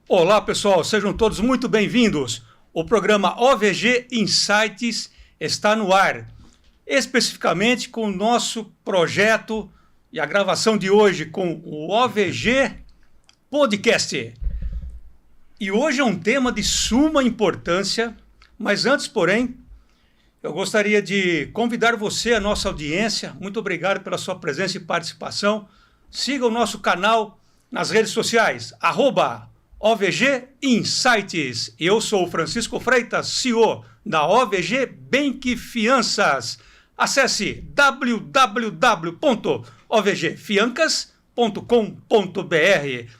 Olá, pessoal, sejam todos muito bem-vindos. O programa OVG Insights está no ar, especificamente com o nosso projeto e a gravação de hoje com o OVG Podcast. E hoje é um tema de suma importância, mas antes, porém, eu gostaria de convidar você, a nossa audiência, muito obrigado pela sua presença e participação. Siga o nosso canal nas redes sociais, @OVG Insights. Eu sou o Francisco Freitas, CEO da OVG Bank Fianças. Acesse www.ovgfiancas.com.br.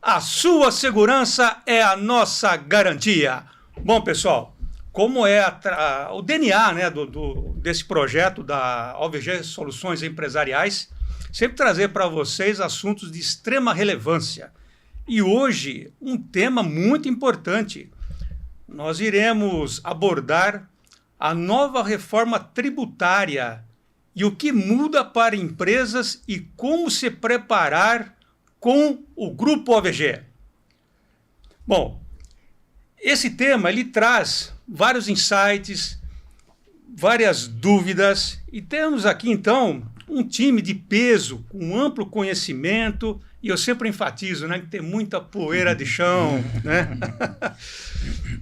A sua segurança é a nossa garantia. Bom, pessoal, como é o DNA, né, desse projeto da OVG Soluções Empresariais, sempre trazer para vocês assuntos de extrema relevância. E hoje, um tema muito importante. Nós iremos abordar a nova reforma tributária e o que muda para empresas e como se preparar com o Grupo OVG. Bom, esse tema ele traz vários insights, várias dúvidas, e temos aqui então um time de peso, com amplo conhecimento, e eu sempre enfatizo, né, que tem muita poeira de chão, né?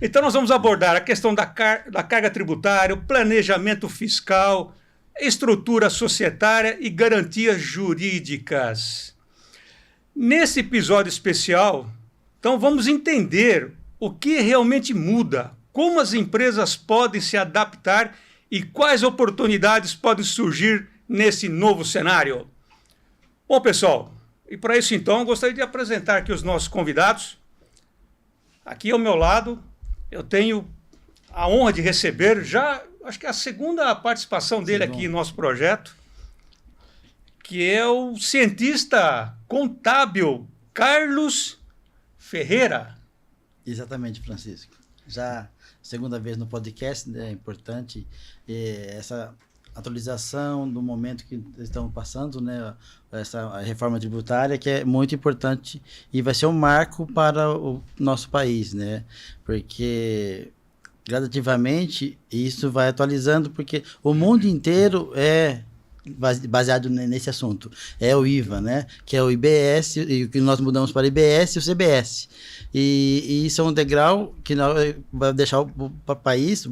Então nós vamos abordar a questão da carga tributária, o planejamento fiscal, estrutura societária e garantias jurídicas. Nesse episódio especial, então vamos entender o que realmente muda, como as empresas podem se adaptar e quais oportunidades podem surgir nesse novo cenário. Bom, pessoal, e para isso então eu gostaria de apresentar aqui os nossos convidados. Aqui ao meu lado eu tenho a honra de receber já, acho que é a segunda participação dele aqui no nosso projeto, que é o cientista contábil Carlos Ferreira. Exatamente, Francisco. Já segunda vez no podcast, né, é importante essa atualização do momento que estamos passando, né, essa reforma tributária que é muito importante e vai ser um marco para o nosso país, né, porque gradativamente isso vai atualizando, porque o mundo inteiro é baseado nesse assunto. É o IVA, né? Que é o IBS, e o que nós mudamos para IBS e o CBS. E isso é um degrau que vai deixar o país,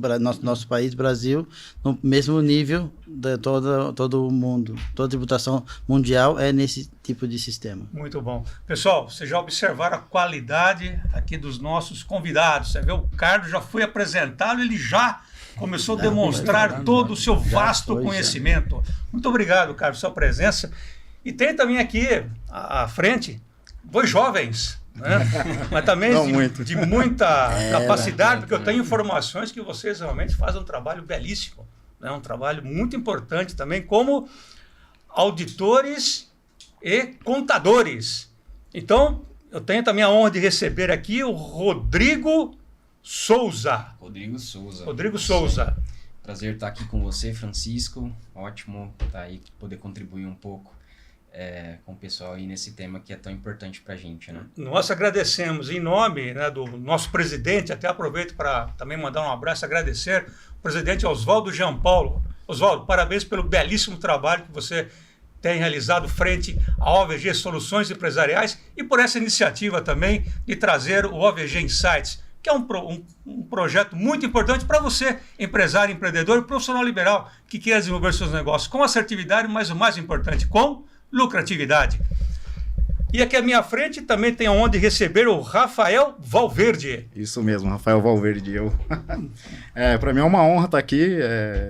nosso país, Brasil, no mesmo nível de todo o mundo. Toda a tributação mundial é nesse tipo de sistema. Muito bom. Pessoal, vocês já observaram a qualidade aqui dos nossos convidados. Você vê, o Carlos já foi apresentado, ele já começou a demonstrar todo o seu vasto conhecimento. Muito obrigado, Carlos, pela sua presença. E tem também aqui à frente dois jovens, né? Mas também de muita capacidade, porque eu tenho informações que vocês realmente fazem um trabalho belíssimo, né? Um trabalho muito importante também como auditores e contadores. Então, eu tenho também a honra de receber aqui o Rodrigo Souza. Rodrigo Souza. Prazer estar aqui com você, Francisco. Ótimo estar aí, poder contribuir um pouco com o pessoal aí nesse tema que é tão importante para a gente, né? Nós agradecemos em nome, né, do nosso presidente, até aproveito para também mandar um abraço, agradecer o presidente Oswaldo Jean Paulo. Oswaldo, parabéns pelo belíssimo trabalho que você tem realizado frente à OVG Soluções Empresariais e por essa iniciativa também de trazer o OVG Insights, que é um projeto muito importante para você, empresário, empreendedor e profissional liberal que quer desenvolver seus negócios com assertividade, mas o mais importante, com lucratividade. E aqui à minha frente também tem a honra de receber o Rafael Valverde. Isso mesmo, Rafael Valverde. Para mim é uma honra estar aqui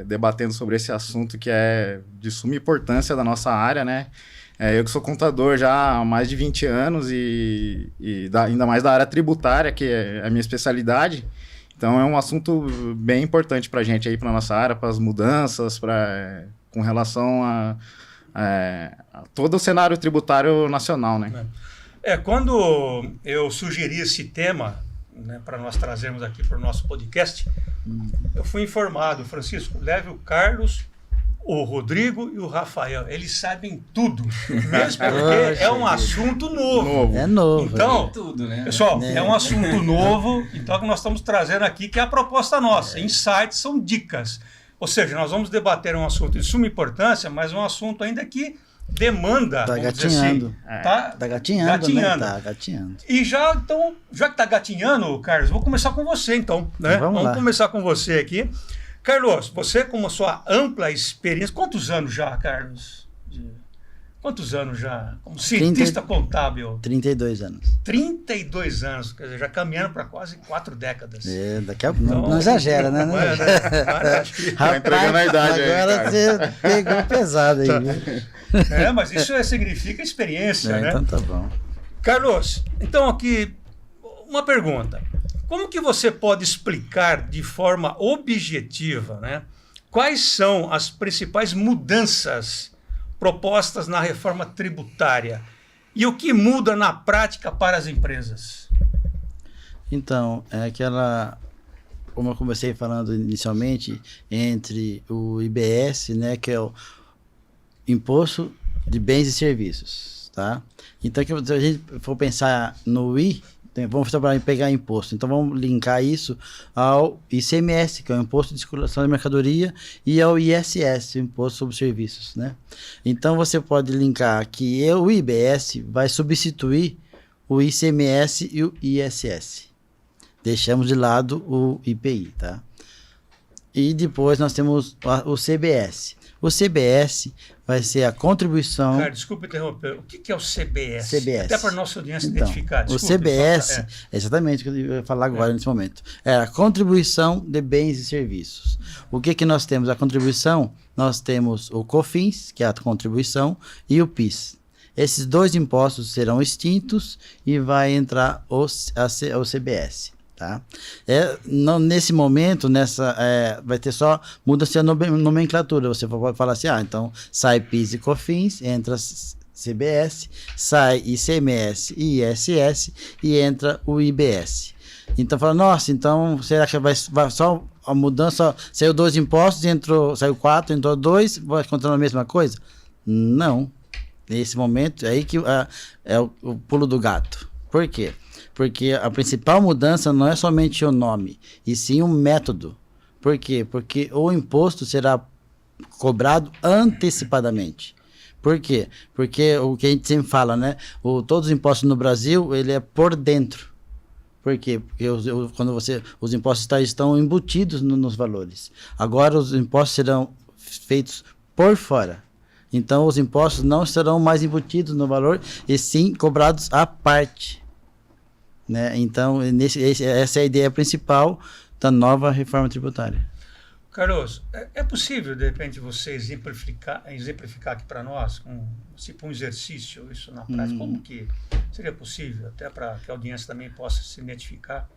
debatendo sobre esse assunto que é de suma importância da nossa área, né? Eu que sou contador já há mais de 20 anos e ainda mais da área tributária, que é a minha especialidade. Então é um assunto bem importante para a gente aí, para a nossa área, para as mudanças, com relação a todo o cenário tributário nacional, né? Quando eu sugeri esse tema, né, para nós trazermos aqui para o nosso podcast, eu fui informado, Francisco, leve o Carlos o Rodrigo e o Rafael, eles sabem tudo, mesmo porque é um assunto novo. É novo. Então, tudo, né? pessoal, é um assunto novo, então que nós estamos trazendo aqui, que é a proposta nossa. Insights são dicas. Ou seja, nós vamos debater um assunto de suma importância, mas um assunto ainda que demanda, Tá vamos dizer assim, Tá gatinhando, né? Tá gatinhando. E já, então, já que tá gatinhando, Carlos, vou começar com você, então. Né? Vamos lá. Começar com você aqui. Carlos, você com a sua ampla experiência, quantos anos já, Carlos? Quantos anos já? Como cientista contábil? 32 anos. 32 anos, quer dizer, já caminhando para quase 4 décadas. Daqui a pouco. Não exagera, né? Não exagera. Tá entregando a idade aí, agora cara. você pegou pesado aí. Viu? Mas isso significa experiência, né? Então tá bom. Carlos, então aqui uma pergunta. Como que você pode explicar de forma objetiva, né, quais são as principais mudanças propostas na reforma tributária e o que muda na prática para as empresas? Então, é aquela, como eu comecei falando inicialmente, entre o IBS, né, que é o Imposto de Bens e Serviços, tá? Então, se a gente for pensar no I, vamos trabalhar em pegar imposto. Então, vamos linkar isso ao ICMS, que é o Imposto de Circulação de Mercadoria, e ao ISS, o Imposto sobre Serviços, né? Então, você pode linkar que o IBS vai substituir o ICMS e o ISS. Deixamos de lado o IPI, tá? E depois nós temos o CBS. O CBS vai ser a contribuição... Cara, desculpa interromper. O que é o CBS? CBS. Até para a nossa audiência Então, identificar. o CBS, é exatamente o que eu ia falar agora nesse momento. É a contribuição de bens e serviços. O que nós temos? A contribuição, nós temos o COFINS, que é a contribuição, e o PIS. Esses dois impostos serão extintos e vai entrar o CBS. Tá? Nesse momento, vai ter só mudança de nomenclatura. Você pode falar assim, então sai PIS e COFINS, entra CBS, sai ICMS e ISS e entra o IBS. Então fala, nossa, então será que vai só a mudança, saiu 2 impostos, saiu 4, entrou 2, vai continuar a mesma coisa? Não. Nesse momento, é aí que é o pulo do gato. Por quê? Porque a principal mudança não é somente o nome, e sim o método. Por quê? Porque o imposto será cobrado antecipadamente. Por quê? Porque o que a gente sempre fala, né? Todos os impostos no Brasil, ele é por dentro. Por quê? Porque quando os impostos estão embutidos nos valores. Agora os impostos serão feitos por fora. Então os impostos não serão mais embutidos no valor, e sim cobrados à parte. Né? Então, essa é a ideia principal da nova reforma tributária. Carlos, é possível, de repente, você exemplificar aqui para nós, tipo um exercício, isso na prática? Como que seria possível, até para que a audiência também possa se identificar?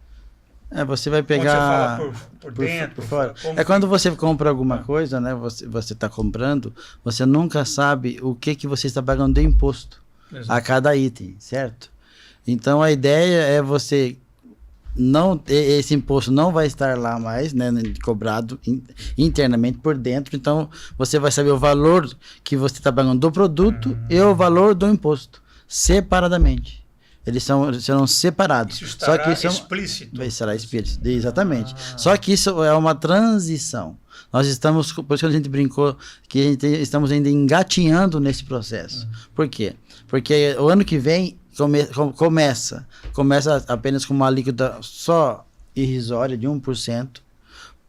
Você vai pegar... Quando você fala por dentro, por fora. Quando você compra alguma coisa, né? Você está comprando, você nunca sabe o que você está pagando de imposto. Exato. A cada item, certo? Então, a ideia é esse imposto não vai estar lá mais, né, cobrado internamente por dentro. Então, você vai saber o valor que você está pagando do produto e o valor do imposto, separadamente. Eles serão separados. Isso estará explícito. Será explícito, exatamente. Só que isso é uma transição. Nós estamos, por isso que a gente brincou, que estamos ainda engatinhando nesse processo. Por quê? Porque o ano que vem começa apenas com uma alíquota só irrisória de 1%,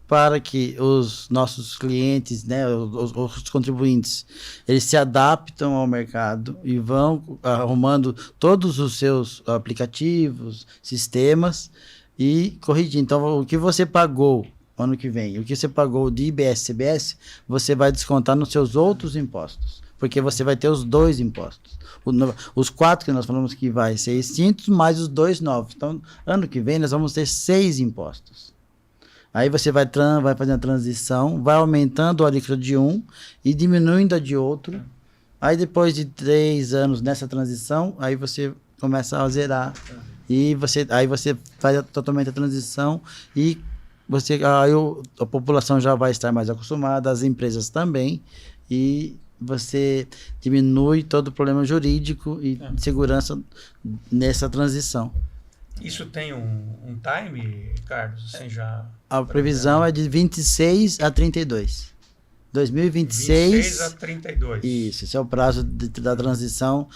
para que os nossos clientes, né, os contribuintes, eles se adaptam ao mercado e vão arrumando todos os seus aplicativos, sistemas e corrigir. Então, o que você pagou ano que vem, o que você pagou de IBS e CBS, você vai descontar nos seus outros impostos, porque você vai ter os 2 impostos. Os 4 que nós falamos que vai ser extintos, mais os 2 novos. Então, ano que vem, nós vamos ter 6 impostos. Aí você vai fazendo a transição, vai aumentando a alíquota de um e diminuindo a de outro. Aí, depois de 3 anos nessa transição, aí você começa a zerar. E aí você faz totalmente a transição e a população já vai estar mais acostumada, as empresas também, e você diminui todo o problema jurídico e de segurança nessa transição. Isso tem um time, Carlos? Assim, já... A previsão é de 26 a 32. 2026... 26 a 32. Isso, esse é o prazo da transição,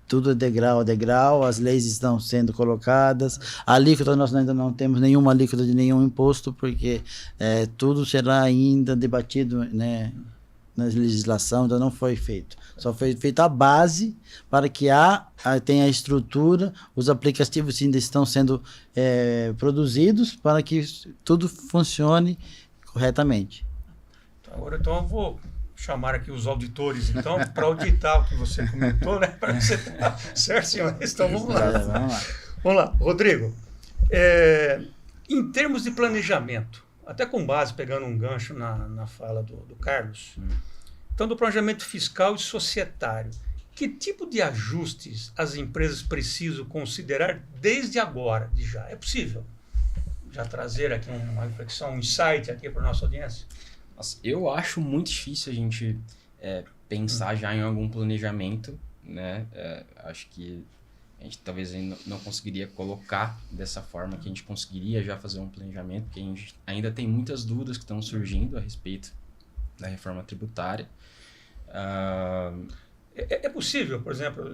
tudo degrau a degrau, as leis estão sendo colocadas, a alíquota nós ainda não temos nenhuma alíquota de nenhum imposto, porque tudo será ainda debatido, né, na legislação, ainda não foi feito. Só foi feita a base para que tenha a estrutura, os aplicativos ainda estão sendo produzidos para que tudo funcione corretamente. Agora, então, eu vou chamar aqui os auditores, então, para auditar o que você comentou, né? Para você estar certo, senhores. Então, vamos lá. Vamos lá. Rodrigo, em termos de planejamento, até com base, pegando um gancho na fala do Carlos, então, do planejamento fiscal e societário, que tipo de ajustes as empresas precisam considerar desde agora, de já? É possível já trazer aqui uma reflexão, um insight aqui para a nossa audiência? Nossa, eu acho muito difícil a gente pensar já em algum planejamento, né? Acho que a gente talvez não conseguiria colocar dessa forma que a gente conseguiria já fazer um planejamento, porque a gente ainda tem muitas dúvidas que estão surgindo a respeito da reforma tributária. É possível, por exemplo,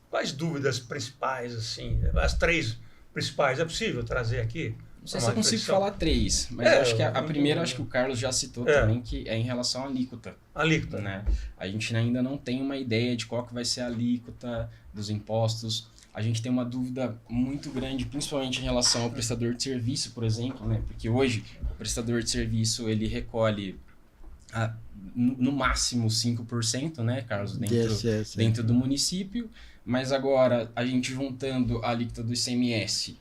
quais dúvidas principais, assim, as 3 principais, é possível trazer aqui? Não sei se eu consigo falar 3, mas eu acho que a primeira, acho que o Carlos já citou também, que é em relação à alíquota. Alíquota. Né? A gente ainda não tem uma ideia de qual que vai ser a alíquota dos impostos. A gente tem uma dúvida muito grande, principalmente em relação ao prestador de serviço, por exemplo, né? Porque hoje o prestador de serviço ele recolhe no máximo 5%, né, Carlos, dentro do município, mas agora a gente juntando a alíquota do ICMS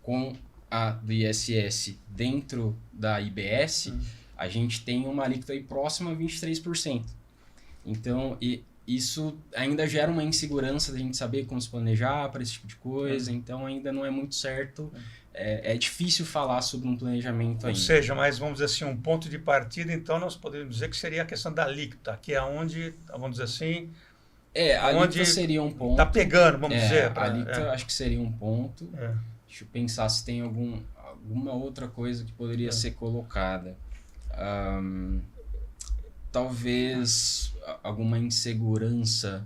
com a do ISS dentro da IBS, a gente tem uma alíquota aí próxima a 23%. Então, isso ainda gera uma insegurança da gente saber como se planejar para esse tipo de coisa, então ainda não é muito certo. É difícil falar sobre um planejamento ainda. Ou seja, mas vamos dizer assim, um ponto de partida, então nós podemos dizer que seria a questão da alíquota, que é onde, vamos dizer assim... a alíquota seria um ponto. Está pegando, vamos dizer. A alíquota acho que seria um ponto. Deixa eu pensar se tem alguma outra coisa que poderia ser colocada. Talvez alguma insegurança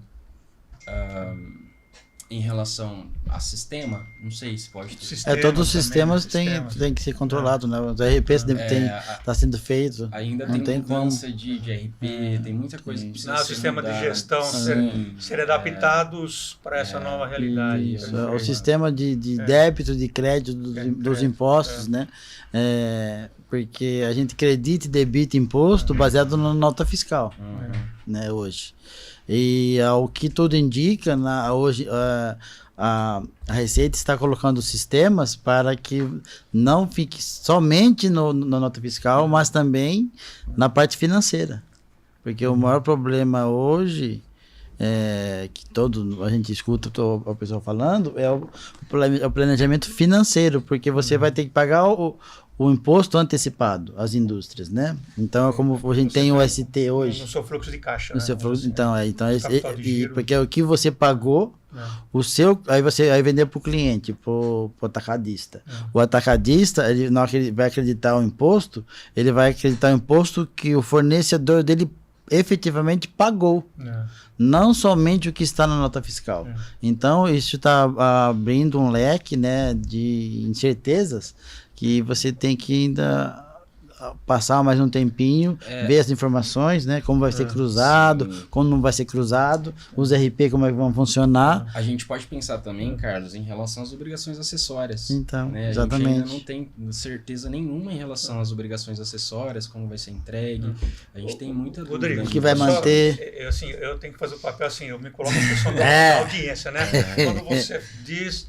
em relação a sistema, não sei se pode ter. Todos os sistemas têm que ser controlados, né? O RP está sendo feito. Ainda não tem mudança de RP, tem muita coisa que precisa ser sistema mudada. De gestão ser adaptados para essa nova realidade. Isso, o sistema de débito, de crédito dos impostos, né? Porque a gente acredita e debita imposto baseado na nota fiscal, né, hoje. E ao que tudo indica, hoje a Receita está colocando sistemas para que não fique somente na nota fiscal, mas também na parte financeira. Porque o maior problema hoje, que a gente escuta o pessoal falando, é o planejamento financeiro, porque você vai ter que pagar o imposto antecipado às indústrias, né? Então, é como a gente tem o ST hoje. No seu fluxo de caixa. No seu fluxo, porque o que você pagou, aí vender para o cliente, para o atacadista. O atacadista, na hora que ele vai acreditar o imposto, ele vai acreditar o imposto que o fornecedor dele efetivamente pagou. Não somente o que está na nota fiscal. Então, isso está abrindo um leque, né, de incertezas que você tem que ainda passar mais um tempinho, ver as informações, né? Como vai ser cruzado, como não vai ser cruzado, os RP como é que vão funcionar. A gente pode pensar também, Carlos, em relação às obrigações acessórias. Então, né? exatamente. A gente ainda não tem certeza nenhuma em relação às obrigações acessórias, como vai ser entregue. A gente tem muita dúvida. Rodrigo, que vai manter... Eu tenho que fazer o papel assim, eu me coloco na posição da audiência, né? Quando você diz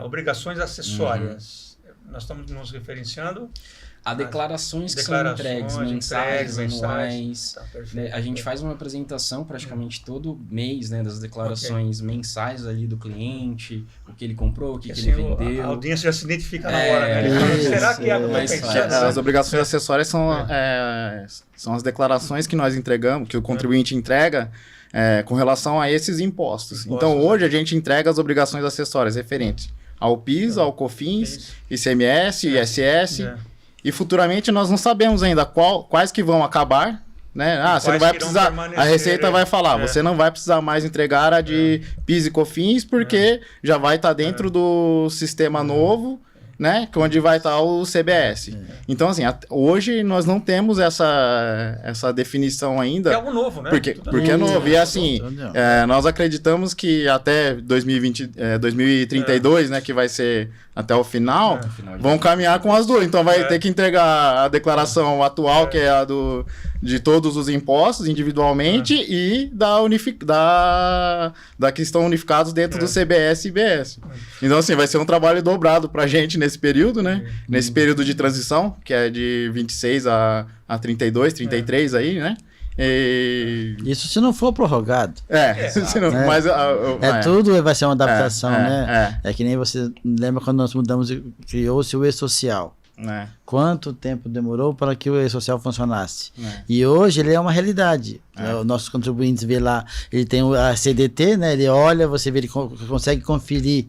obrigações acessórias, nós estamos nos referenciando Há declarações que são entregues, mensais, anuais. Tá, perfeito. Né? A gente faz uma apresentação praticamente todo mês, né, das declarações mensais ali do cliente, o que ele comprou, o que ele vendeu. A audiência já se identifica na hora, né? Ele fala, será que é a competência? As obrigações acessórias são as declarações que nós entregamos, que o contribuinte entrega com relação a esses impostos. Então, hoje a gente entrega as obrigações acessórias referentes ao PIS, ao COFINS, ICMS, ISS... E futuramente nós não sabemos ainda quais que vão acabar, né? Você não vai precisar, a Receita vai falar, você não vai precisar mais entregar a de PIS e COFINS porque já vai estar dentro do sistema novo, né? Onde vai estar o CBS. Então, assim, hoje nós não temos essa definição ainda. É algo novo, né? Porque é novo. E assim, nós acreditamos que até 2032, né? Que vai ser até o final, vão caminhar com as duas. Então vai ter que entregar a declaração atual, que é a de todos os impostos individualmente e da que estão unificados dentro do CBS e IBS. Então, assim, vai ser um trabalho dobrado pra gente nesse período, né? Nesse período de transição, que é de 26 a 32, 33 aí, né? Isso se não for prorrogado. Mas tudo vai ser uma adaptação, né? É que nem você lembra quando nós mudamos e criou-se o E-Social. Quanto tempo demorou para que o E-Social funcionasse? E hoje ele é uma realidade. Os nossos contribuintes vê lá, ele tem a CDT, né? Ele olha, você vê, ele consegue conferir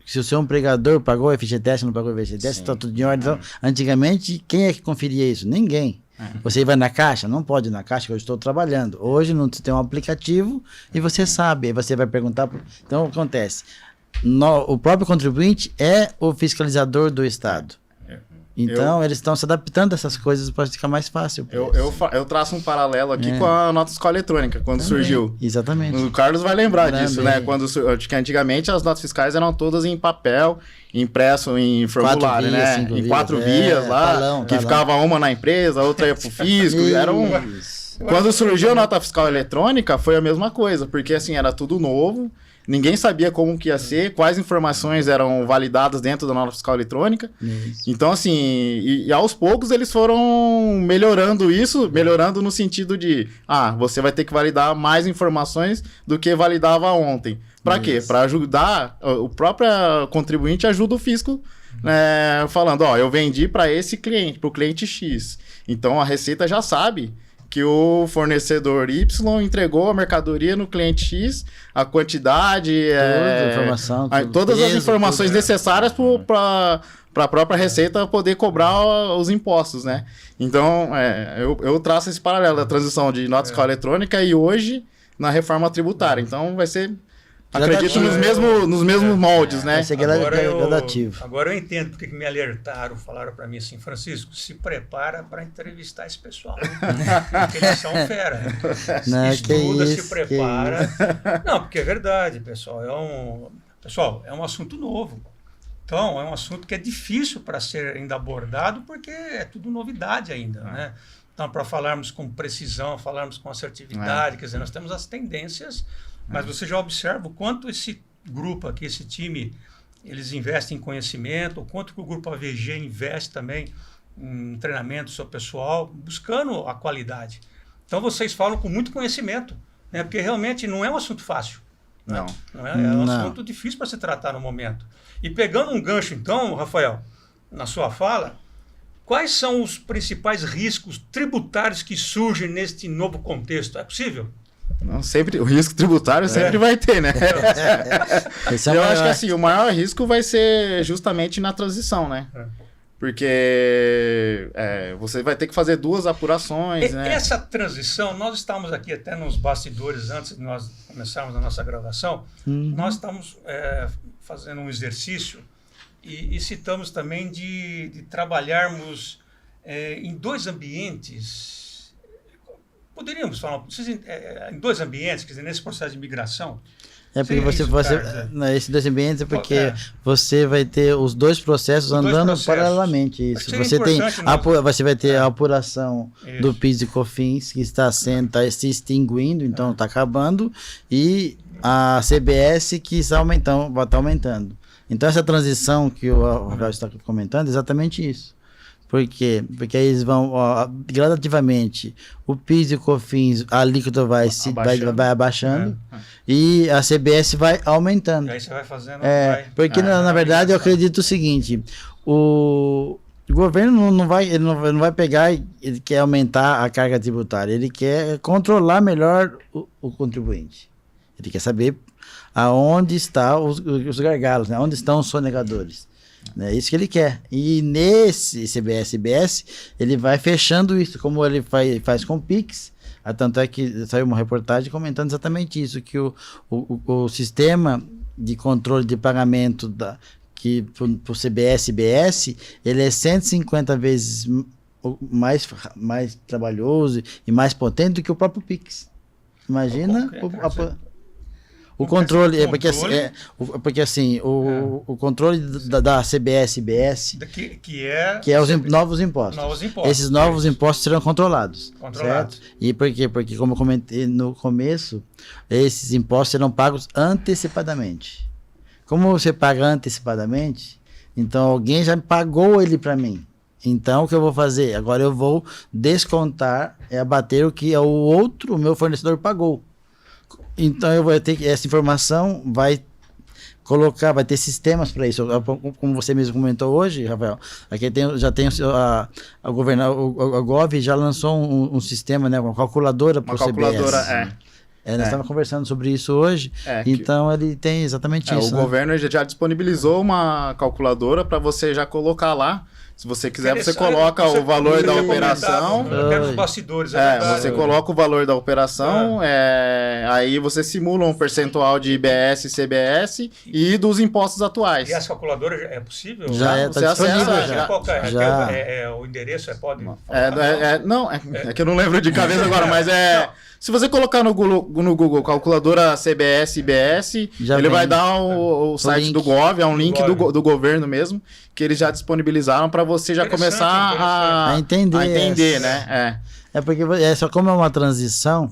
se o seu empregador pagou o FGTS, não pagou o FGTS, está tudo em ordem. Então, antigamente, quem é que conferia isso? Ninguém. Você vai na Caixa? Não pode ir na Caixa, que eu estou trabalhando. Hoje não tem um aplicativo e você sabe. Aí você vai perguntar. Então, o que acontece? O próprio contribuinte é o fiscalizador do Estado. Então, eles estão se adaptando a essas coisas para ficar mais fácil. Eu traço um paralelo aqui com a nota fiscal eletrônica, quando surgiu. Exatamente. O Carlos vai lembrar disso, né? Que antigamente as notas fiscais eram todas em papel, impresso em formulário, né? Em 4 vias lá, que ficava uma na empresa, outra ia pro fisco. Quando surgiu a nota fiscal eletrônica, foi a mesma coisa, porque assim, era tudo novo. Ninguém sabia como que ia ser, quais informações eram validadas dentro da nota fiscal eletrônica. Então, assim, e aos poucos eles foram melhorando isso, melhorando no sentido de, você vai ter que validar mais informações do que validava ontem. Para quê? Para ajudar, o próprio contribuinte ajuda o fisco, falando, eu vendi para esse cliente, para o cliente X. Então, a Receita já sabe que o fornecedor Y entregou a mercadoria no cliente X, a quantidade, todas as informações necessárias para a própria Receita poder cobrar os impostos, né? Então, eu traço esse paralelo da transição de nota fiscal eletrônica e hoje na reforma tributária. Então, vai ser... Acredito nos mesmos moldes, né? Vai ser gradativo. Agora eu entendo porque me alertaram, falaram para mim assim, Francisco, se prepara para entrevistar esse pessoal. Porque eles são fera. Estuda, se prepara. Não, porque é verdade, pessoal. É um assunto novo. Então, é um assunto que é difícil para ser ainda abordado, porque é tudo novidade ainda, né? Então, para falarmos com precisão, falarmos com assertividade, quer dizer, nós temos as tendências... Mas você já observa o quanto esse grupo aqui, esse time, eles investem em conhecimento, o quanto que o grupo AVG investe também em treinamento do seu pessoal, buscando a qualidade. Então, vocês falam com muito conhecimento, né? Porque realmente não é um assunto fácil. Não é um assunto difícil para se tratar no momento. E pegando um gancho, então, Rafael, na sua fala, quais são os principais riscos tributários que surgem neste novo contexto? É possível? Não, sempre, o risco tributário sempre vai ter, né? Eu acho que assim, o maior risco vai ser justamente na transição, né? Porque você vai ter que fazer 2 apurações, né? Essa transição, nós estávamos aqui até nos bastidores, antes de nós começarmos a nossa gravação, nós estamos fazendo um exercício e citamos também de trabalharmos em 2 ambientes. Poderíamos falar em 2 ambientes, quer dizer, nesse processo de migração? Porque esses 2 ambientes é porque você vai ter os 2 processos andando paralelamente. Isso. Você vai ter a apuração do PIS e COFINS, que está se extinguindo, então está acabando, e a CBS que vai estar aumentando. Então, essa transição que o Rafael está comentando é exatamente isso. Por quê? Porque aí eles vão, gradativamente, o PIS e o COFINS, a alíquota vai abaixando e a CBS vai aumentando. E aí você vai fazendo... Porque, na verdade, eu acredito o seguinte, o governo não vai pegar e ele quer aumentar a carga tributária, ele quer controlar melhor o contribuinte. Ele quer saber aonde estão os gargalos, né? Onde estão os sonegadores. É isso que ele quer. E nesse CBS, ele vai fechando isso, como ele faz com o Pix. Tanto é que saiu uma reportagem comentando exatamente isso, que o sistema de controle de pagamento para o CBS, ele é 150 vezes mais trabalhoso e mais potente do que o próprio Pix. Imagina o controle, porque assim, o controle da CBS, que é os novos impostos. Esses novos impostos serão controlados. Certo? E por quê? Porque, como eu comentei no começo, esses impostos serão pagos antecipadamente. Como você paga antecipadamente, então alguém já pagou ele para mim. Então, o que eu vou fazer? Agora eu vou descontar, abater o que o meu fornecedor pagou. Então eu vou ter que essa informação vai ter sistemas para isso. Como você mesmo comentou hoje, Rafael, aqui já tem a Gov já lançou um sistema, né, uma calculadora para o CBS. Nós estávamos conversando sobre isso hoje, então ele tem exatamente isso. O governo já disponibilizou uma calculadora para você já colocar lá. Se você quiser, você coloca o valor da operação. Eu quero os bastidores. Você coloca o valor da operação, aí você simula um percentual de IBS, CBS e dos impostos atuais. E essa calculadora é possível? Já está disponível. O endereço pode... Não, é que eu não lembro de cabeça agora, mas se você colocar no Google calculadora CBS, IBS, ele vai dar o site link do Gov, um link do governo mesmo, que eles já disponibilizaram para você já começar a entender, né? Porque só como é uma transição,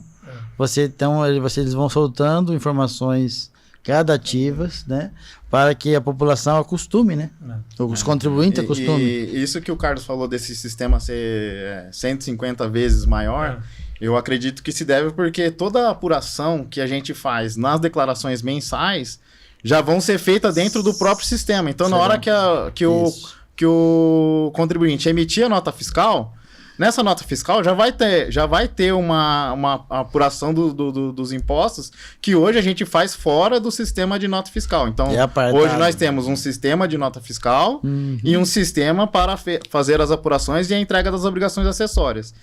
eles vão soltando informações gradativas, né? Para que a população acostume, né? Os contribuintes acostumem. E isso que o Carlos falou desse sistema ser 150 vezes maior, eu acredito que se deve porque toda a apuração que a gente faz nas declarações mensais já vão ser feitas dentro do próprio sistema. Então, na hora que o contribuinte emitir a nota fiscal, nessa nota fiscal já vai ter uma apuração dos impostos que hoje a gente faz fora do sistema de nota fiscal. Então, hoje nós temos um sistema de nota fiscal e um sistema para fazer as apurações e a entrega das obrigações acessórias.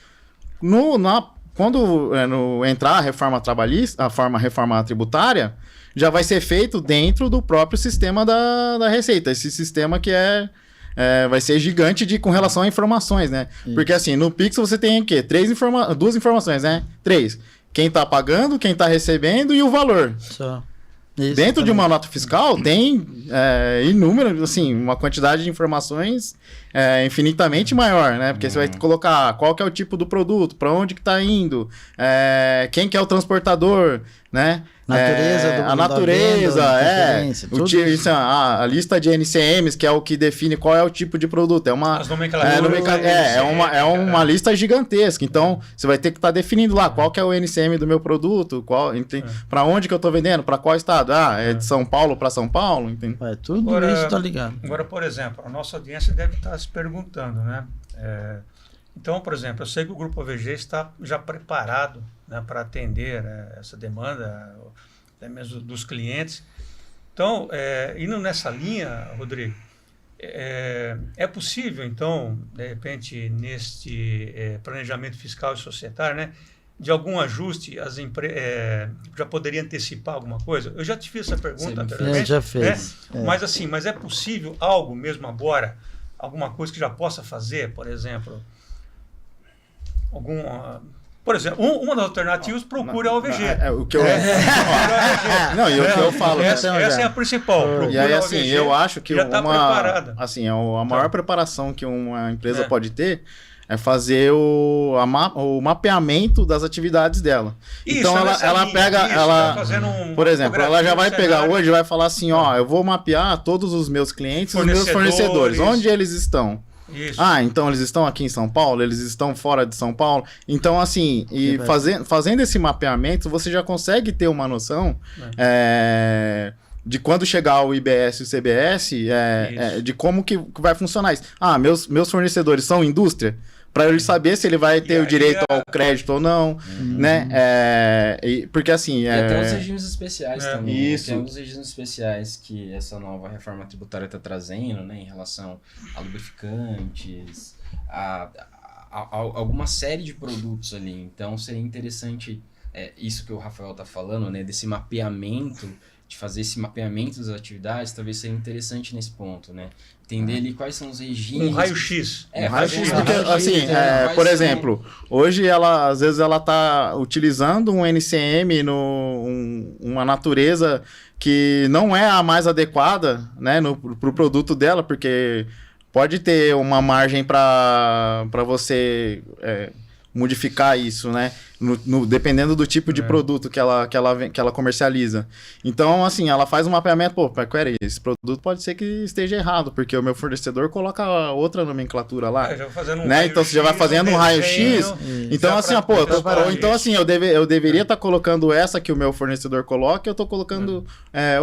Quando entrar a reforma trabalhista, a reforma tributária, já vai ser feito dentro do próprio sistema da Receita. Esse sistema que vai ser gigante com relação a informações, né? Isso. Porque assim, no Pix você tem o quê? Duas informações, né? 3. Quem está pagando, quem está recebendo e o valor. Só. Isso, dentro de uma nota fiscal tem inúmeras, assim, uma quantidade de informações infinitamente maior, né? Porque você vai colocar qual que é o tipo do produto, para onde que está indo, quem que é o transportador, né? A natureza, a lista de NCMs, que é o que define qual é o tipo de produto. É uma lista gigantesca. Então, você vai ter que estar definindo lá qual que é o NCM do meu produto, para onde que eu estou vendendo, para qual estado. É de São Paulo para São Paulo. Entende? Tudo agora, isso está ligado. Agora, por exemplo, a nossa audiência deve estar se perguntando, né? Então, por exemplo, eu sei que o Grupo AVG está já preparado, né, para atender essa demanda, até mesmo dos clientes. Então, indo nessa linha, Rodrigo, é possível, então, de repente, neste planejamento fiscal e societário, né, de algum ajuste, as empresas já poderiam antecipar alguma coisa? Eu já te fiz essa pergunta anteriormente. Já fez. Né? Mas assim, é possível algo mesmo agora, alguma coisa que já possa fazer, por exemplo, por exemplo, uma das alternativas procura a OVG. O que eu falo. Essa é a principal. E aí, assim, eu acho que a maior preparação que uma empresa pode ter é fazer o mapeamento das atividades dela. Isso, então por exemplo, ela já vai pegar hoje e vai falar assim, eu vou mapear todos os meus clientes, os meus fornecedores, onde eles estão. Isso. Ah, então eles estão aqui em São Paulo, eles estão fora de São Paulo. Então, assim, e fazendo esse mapeamento, você já consegue ter uma noção de quando chegar o IBS e o CBS, de como que vai funcionar isso. Ah, meus fornecedores são indústria? Para ele saber se ele vai ter o direito ao crédito ou não, né? Porque assim... E até os regimes especiais também. Isso. Tem alguns regimes especiais que essa nova reforma tributária está trazendo, né? Em relação a lubrificantes, a alguma série de produtos ali. Então, seria interessante isso que o Rafael está falando, né? Desse mapeamento, de fazer esse mapeamento das atividades, talvez seria interessante nesse ponto, né? Entender ali quais são os regimes. Um raio-x. Raio-x, porque, assim, por exemplo, hoje às vezes ela está utilizando um NCM uma natureza que não é a mais adequada, né, para o produto dela, porque pode ter uma margem para você modificar isso, né? Dependendo do tipo de produto que ela comercializa. Então, assim, ela faz um mapeamento, peraí, esse produto pode ser que esteja errado, porque o meu fornecedor coloca outra nomenclatura lá. Já fazendo né? Então, você já vai fazendo um raio-x. Então, assim, então, assim, eu deveria estar colocando essa que o meu fornecedor coloca, eu estou colocando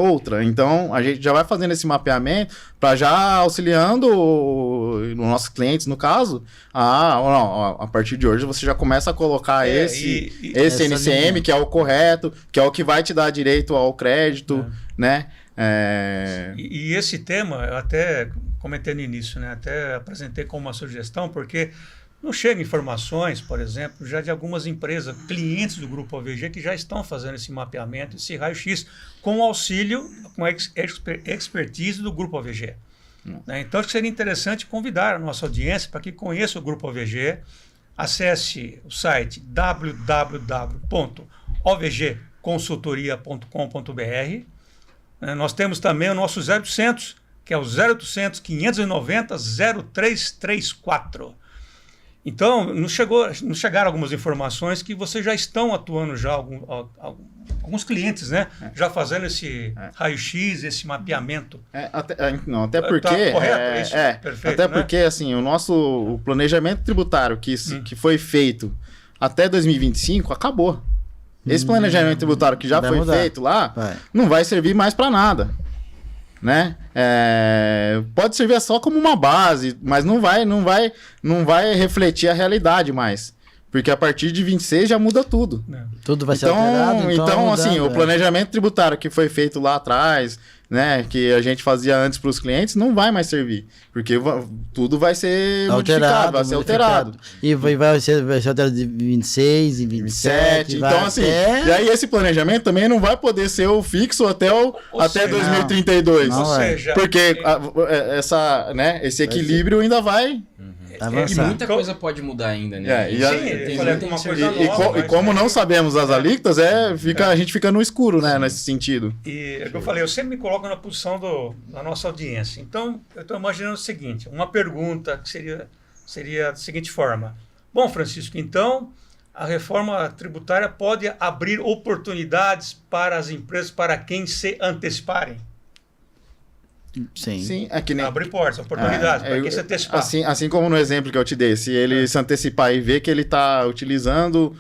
outra. Então, a gente já vai fazendo esse mapeamento para já auxiliando os nossos clientes, no caso, a partir de hoje você já começa a colocar esse NCM, linha, que é o correto, que é o que vai te dar direito ao crédito, né? E esse tema, eu até comentei no início, né? Até apresentei como uma sugestão, porque não chegam informações, por exemplo, já de algumas empresas, clientes do Grupo OVG, que já estão fazendo esse mapeamento, esse raio-x, com o auxílio, com a expertise do Grupo OVG. Né? Então, acho que seria interessante convidar a nossa audiência para que conheça o Grupo OVG. Acesse o site www.ovgconsultoria.com.br. Nós temos também o nosso 0800, que é o 0800 590 0334. Então, nos chegaram algumas informações que vocês já estão atuando já, alguns clientes, né? Já fazendo esse raio-x, esse mapeamento. Até porque... Tá correto, isso, perfeito, até porque, assim, o planejamento tributário que foi feito até 2025 acabou. Esse planejamento tributário que já foi feito lá, não vai servir mais para nada. Né? Pode servir só como uma base, mas não vai refletir a realidade mais. Porque a partir de 26 já muda tudo. Tudo vai ser alterado. Então assim, o planejamento tributário que foi feito lá atrás, né, que a gente fazia antes para os clientes, não vai mais servir. Porque tudo vai ser modificado, vai ser alterado. E vai ser alterado de 26 e 27. Então, assim, e aí esse planejamento também não vai poder ser o fixo até 2032. Ou seja, porque esse equilíbrio ainda vai... E muita coisa pode mudar ainda, né? E como não sabemos as alíquotas, a gente fica no escuro, né, nesse sentido. E é o que eu falei, eu sempre me coloco na posição da nossa audiência. Então, eu estou imaginando o seguinte, uma pergunta que seria da seguinte forma. Bom, Francisco, então, a reforma tributária pode abrir oportunidades para as empresas, para quem se anteciparem? Sim. É que nem... Abrir portas, oportunidades, para quem se antecipar. Assim como no exemplo que eu te dei, se ele se antecipar e ver que ele está utilizando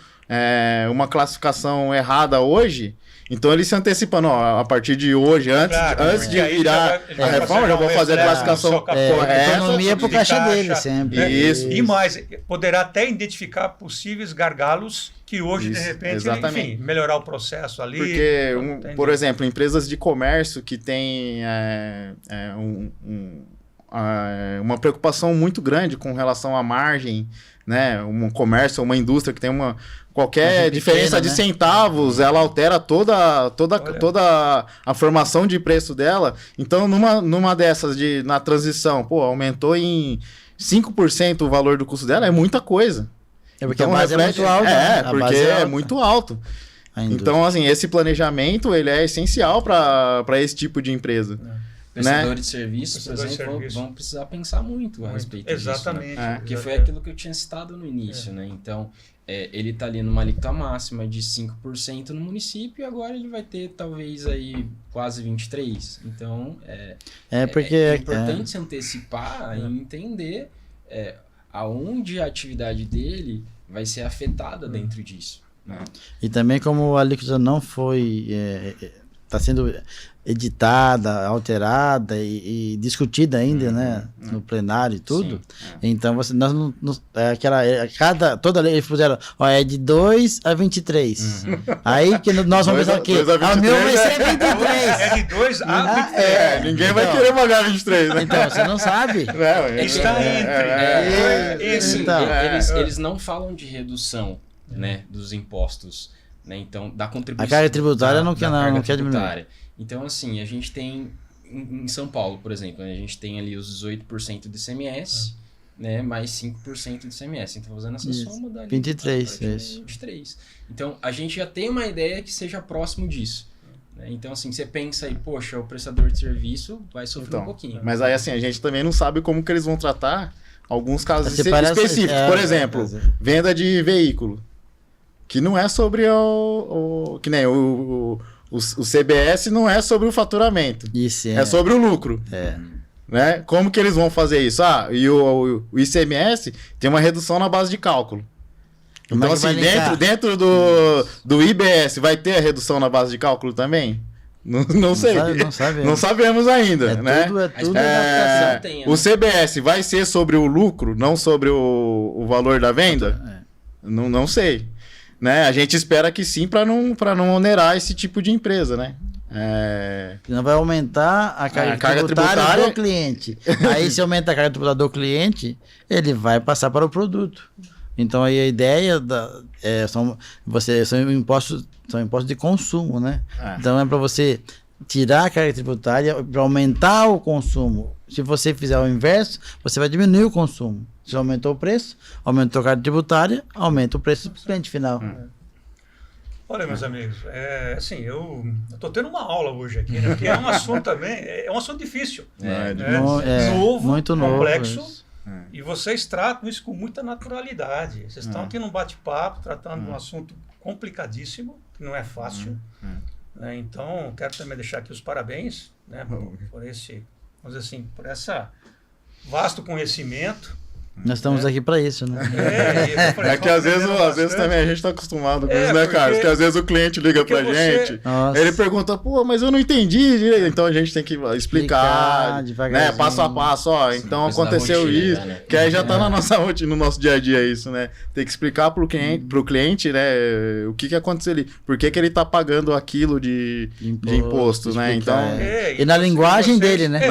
uma classificação errada hoje, então ele se antecipa, a partir de hoje, antes de virar a reforma, já vou fazer a classificação correta. Economia para o caixa dele, sempre. Isso. E mais, poderá até identificar possíveis gargalos que hoje, de repente, enfim, melhorar o processo ali. Porque, por exemplo, empresas de comércio que têm uma preocupação muito grande com relação à margem, né? Um comércio, uma indústria que tem qualquer diferença de centavos, ela altera toda a formação de preço dela. Então, numa dessas, na transição, aumentou em 5% o valor do custo dela, é muita coisa. Porque então, a base é muito alta. Porque é muito alto. Então, assim, esse planejamento ele é essencial para esse tipo de empresa. Prestadores de serviços, por exemplo, vão precisar pensar muito a respeito disso. Né? Porque foi aquilo que eu tinha citado no início, né? Então, ele está ali numa alíquota máxima de 5% no município e agora ele vai ter talvez aí quase 23%. Então, porque é importante se antecipar e entender aonde a atividade dele vai ser afetada dentro disso. Né? E também como a alíquota não foi... está sendo editada, alterada e discutida ainda, né, no plenário e tudo. Então nós não toda lei eles puseram, é de 2 a 23. Aí que nós vamos pensar o quê? O meu vai ser 23. É de 2 a 23. Ninguém vai querer pagar 23, né? Então, você não sabe. Está entre. Então, eles não falam de redução, né, dos impostos, né, então da contribuição. A carga tributária não quer tributária. diminuir. Então, assim, a gente tem em São Paulo, por exemplo, né, a gente tem ali os 18% de ICMS, né, mais 5% de ICMS. Então, fazendo essa soma dá 23, 23. Então, a gente já tem uma ideia que seja próximo disso. Né? Então, assim, você pensa aí, poxa, o prestador de serviço vai sofrer um pouquinho. Mas aí, assim, a gente também não sabe como que eles vão tratar alguns casos separação, específicos. Por exemplo, venda de veículo. Que não é sobre que nem o CBS não é sobre o faturamento. Isso, é sobre o lucro. Né? Como que eles vão fazer isso? E o ICMS tem uma redução na base de cálculo. Então, assim, dentro do IBS vai ter a redução na base de cálculo também? Não sei. Não sabemos ainda. Né? Tudo o CBS vai ser sobre o lucro, não sobre o valor da venda? Não sei. Né? A gente espera que sim, para não onerar esse tipo de empresa, né? Não vai aumentar a carga tributária do cliente. Aí, se aumenta a carga tributária do cliente, ele vai passar para o produto. Então, aí a ideia são impostos de consumo, né? Então, é para você tirar a carga tributária para aumentar o consumo. Se você fizer o inverso, você vai diminuir o consumo. Se aumentou o preço, aumentou a carga tributária, aumenta o preço do cliente final. Olha, meus amigos, assim, eu estou tendo uma aula hoje aqui, né? Porque é um assunto também, é um assunto difícil. Novo, muito complexo. Novo, e vocês tratam isso com muita naturalidade. Vocês estão aqui num bate-papo, tratando de um assunto complicadíssimo, que não é fácil. Né? Então, quero também deixar aqui os parabéns, né, por esse, vamos dizer assim, por essa vasto conhecimento. Nós estamos aqui para isso, né? Que às vezes também a gente está acostumado com isso, né, Carlos? Que às vezes o cliente liga pra gente, ele pergunta, pô, mas eu não entendi direito. Então a gente tem que explicar, né, passo a passo, então aconteceu rotina, isso, né? Que aí já tá na nossa rotina, no nosso dia a dia isso, né? Tem que explicar pro cliente, né, o que aconteceu ali, por que ele tá pagando aquilo de imposto, né? Então, e na linguagem dele, né?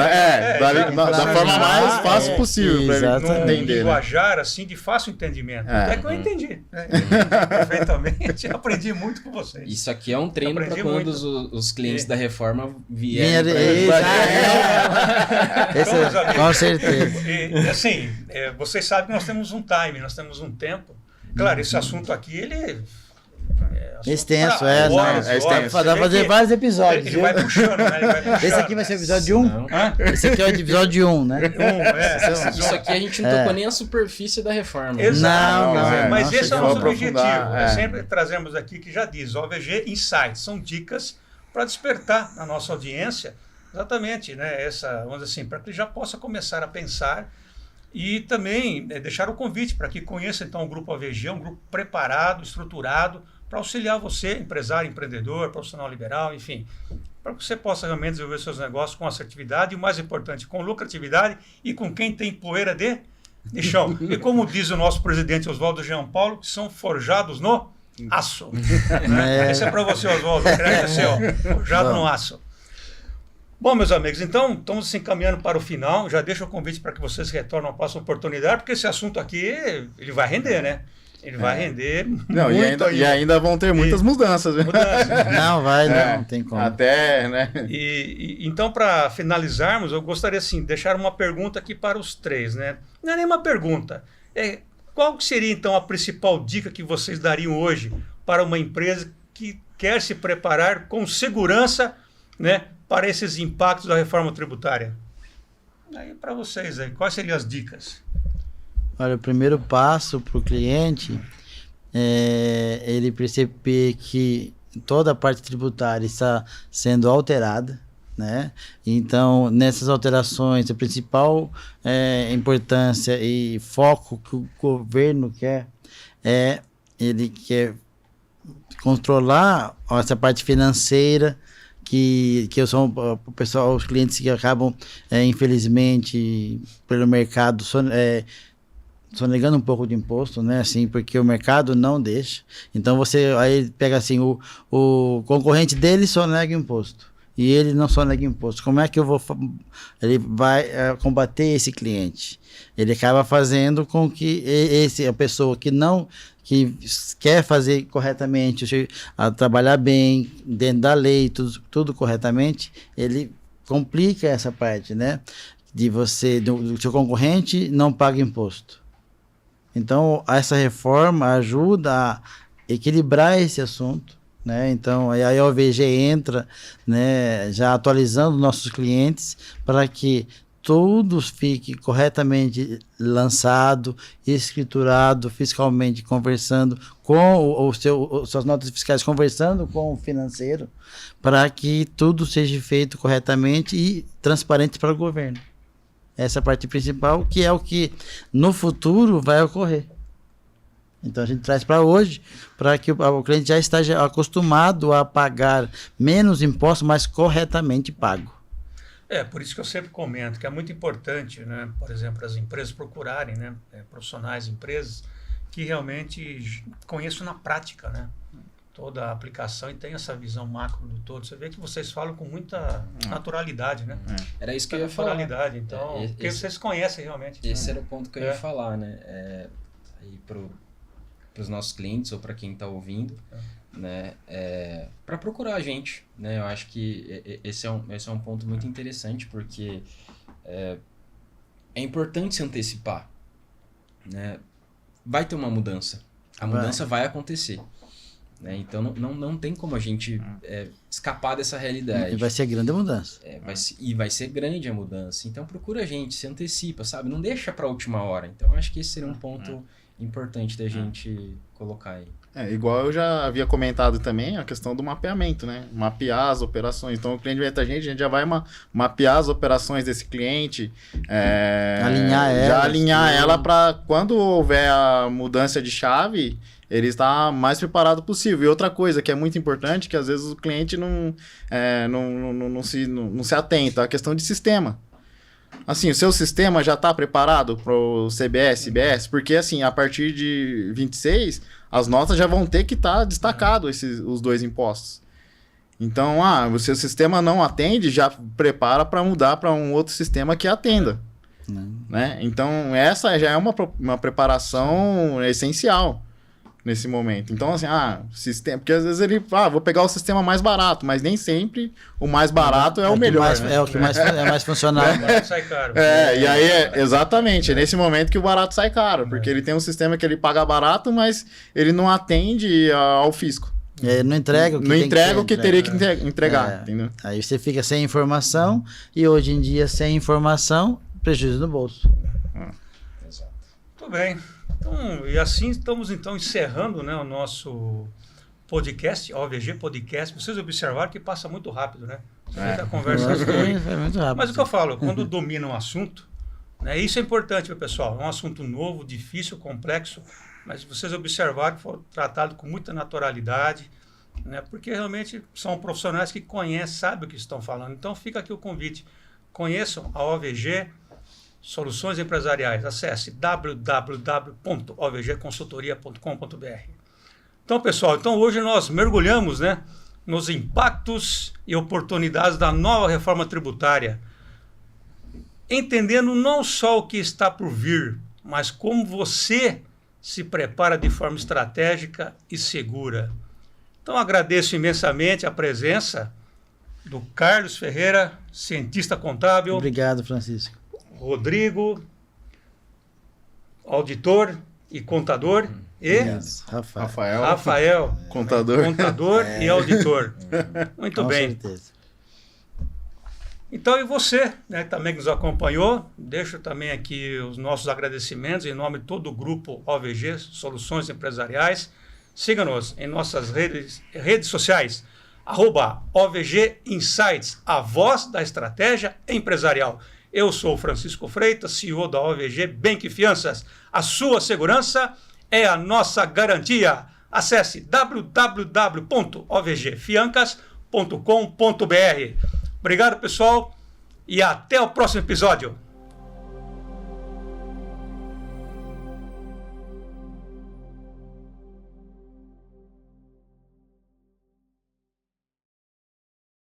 Da forma mais fácil possível para ele entender. Linguajar assim de fácil entendimento. Até que eu entendi. Perfeitamente. Aprendi muito com vocês. Isso aqui é um treino para quando os clientes da reforma vierem. Com certeza. E assim, vocês sabem que nós temos um time, nós temos um tempo. Claro, esse assunto aqui, ele... extenso, dá pra fazer vários episódios. Ele vai puxando, né? Esse aqui vai ser o episódio 1. Esse aqui é o episódio 1, né? Isso aqui a gente não tocou nem a superfície da reforma. Exato. Mas esse é o nosso objetivo. Sempre trazemos aqui que já diz, OVG Insights, são dicas para despertar na nossa audiência, exatamente, né? Vamos dizer assim, para que ele já possa começar a pensar e também deixar o convite para que conheça então o Grupo OVG, um grupo preparado, estruturado, para auxiliar você, empresário, empreendedor, profissional liberal, enfim, para que você possa realmente desenvolver seus negócios com assertividade e, o mais importante, com lucratividade e com quem tem poeira de chão. E como diz o nosso presidente Oswaldo Jean Paulo, que são forjados no aço. Né? Esse é para você, Oswaldo, o crédito é seu, forjado no aço. Bom, meus amigos, então estamos se encaminhando para o final. Já deixo o convite para que vocês retornem a próxima oportunidade, porque esse assunto aqui ele vai render, né? Ele vai render muito e ainda vão ter muitas mudanças. Não tem como. Até, né? Então, para finalizarmos, eu gostaria, assim, de deixar uma pergunta aqui para os três, né? Não é nem uma pergunta. Qual seria, então, a principal dica que vocês dariam hoje para uma empresa que quer se preparar com segurança, né, para esses impactos da reforma tributária? Aí, para vocês, aí, quais seriam as dicas? Olha, o primeiro passo para o cliente é ele perceber que toda a parte tributária está sendo alterada, né? Então, nessas alterações, a principal importância e foco que o governo quer ele quer controlar essa parte financeira, que são o pessoal, os clientes que acabam, infelizmente, pelo mercado, sonegando um pouco de imposto, né? Assim, porque o mercado não deixa. Então, você aí pega assim, o concorrente dele sonega imposto. E ele não sonega imposto. Como é que ele vai combater esse cliente? Ele acaba fazendo com que a pessoa que quer fazer corretamente, trabalhar bem, dentro da lei, tudo corretamente, ele complica essa parte, né? Do seu concorrente não paga imposto. Então, essa reforma ajuda a equilibrar esse assunto, né? Então, aí a OVG entra, né, já atualizando nossos clientes para que tudo fique corretamente lançado, escriturado, fiscalmente conversando com suas notas fiscais, conversando com o financeiro, para que tudo seja feito corretamente e transparente para o governo. Essa é a parte principal, que é o que no futuro vai ocorrer. Então a gente traz para hoje, para que o cliente já esteja acostumado a pagar menos impostos, mas corretamente pago. Por isso que eu sempre comento que é muito importante, né, por exemplo, as empresas procurarem, né, profissionais, empresas que realmente conheçam na prática, né, toda a aplicação e tenham essa visão macro do todo. Você vê que vocês falam com muita naturalidade, né? Era isso que eu ia falar. Naturalidade, então, porque vocês conhecem realmente. Esse era o ponto que eu ia falar, né? Aí para os nossos clientes ou para quem está ouvindo, né? Para procurar a gente, né? Eu acho que esse é um ponto muito interessante, porque é importante se antecipar, né? Vai ter uma mudança, a mudança vai acontecer, né? Então não tem como a gente escapar dessa realidade. E vai ser grande a mudança. Vai ser grande a mudança. Então procura a gente, se antecipa, sabe? Não deixa para a última hora. Então acho que esse seria um ponto importante da gente colocar aí. Igual eu já havia comentado também, a questão do mapeamento, né? Mapear as operações. Então, o cliente vem até a gente já vai mapear as operações desse cliente. Alinhar ela para quando houver a mudança de chave, ele está mais preparado possível. E outra coisa que é muito importante, que às vezes o cliente não se atenta, a questão de sistema. Assim, o seu sistema já está preparado para o CBS, IBS? Porque, assim, a partir de 26, as notas já vão ter que estar destacados os dois impostos. Então, o seu sistema não atende, já prepara para mudar para um outro sistema que atenda. Né? Então, essa já é uma preparação essencial nesse momento. Então, assim, sistema, porque às vezes ele, vou pegar o sistema mais barato, mas nem sempre o mais barato é o melhor. É o que mais funcional. O barato sai caro. E aí, exatamente, é nesse momento que o barato sai caro, porque ele tem um sistema que ele paga barato, mas ele não atende ao fisco. Não entrega o que teria que entregar, entendeu? Aí você fica sem informação, e hoje em dia, sem informação, prejuízo no bolso. Exato. Tudo bem. Então, e assim estamos então encerrando, né, o nosso podcast, OVG Podcast. Vocês observaram que passa muito rápido, né? A conversa foi muito rápido. Mas o que eu falo, quando domina um assunto, né, isso é importante, pessoal. É um assunto novo, difícil, complexo, mas vocês observaram que foi tratado com muita naturalidade, né, porque realmente são profissionais que conhecem, sabem o que estão falando. Então fica aqui o convite. Conheçam a OVG Soluções Empresariais. Acesse www.ovgconsultoria.com.br. Então, pessoal, hoje nós mergulhamos, né, nos impactos e oportunidades da nova reforma tributária, entendendo não só o que está por vir, mas como você se prepara de forma estratégica e segura. Então, agradeço imensamente a presença do Carlos Ferreira, cientista contábil. Obrigado, Francisco. Rodrigo, auditor e contador. E Rafael, contador e auditor. Muito bem. Com certeza. Então, e você, né, também que nos acompanhou, deixo também aqui os nossos agradecimentos em nome de todo o grupo OVG Soluções Empresariais. Siga-nos em nossas redes sociais, @OVG Insights, a voz da estratégia empresarial. Eu sou o Francisco Freitas, CEO da OVG Bank Fianças. A sua segurança é a nossa garantia. Acesse www.ovgfiancas.com.br. Obrigado, pessoal, e até o próximo episódio.